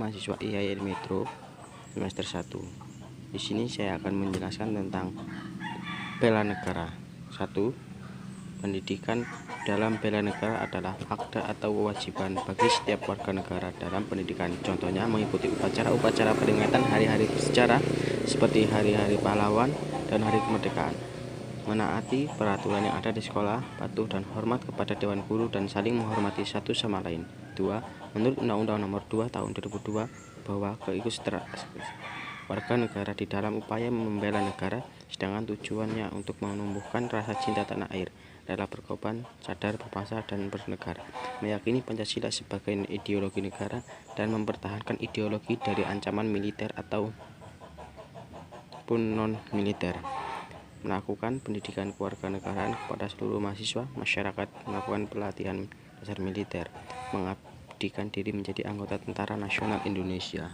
mahasiswa IAIN Metro semester 1. Di sini saya akan menjelaskan tentang bela negara. 1. Pendidikan dalam bela negara adalah hak atau kewajiban bagi setiap warga negara dalam pendidikan. Contohnya mengikuti upacara-upacara peringatan hari-hari bersejarah seperti hari-hari pahlawan dan hari kemerdekaan. Menaati peraturan yang ada di sekolah, patuh dan hormat kepada dewan guru dan saling menghormati satu sama lain. 2. Menurut Undang-Undang Nomor 2 Tahun 2002 bahwa keikutsertaan warga negara di dalam upaya membela negara, sedangkan tujuannya untuk menumbuhkan rasa cinta tanah air, rela berkorban, sadar berbangsa dan bernegara, meyakini Pancasila sebagai ideologi negara dan mempertahankan ideologi dari ancaman militer ataupun non-militer. Melakukan pendidikan kewarganegaraan kepada seluruh mahasiswa, masyarakat, melakukan pelatihan dasar militer, mengabdikan diri menjadi anggota Tentara Nasional Indonesia.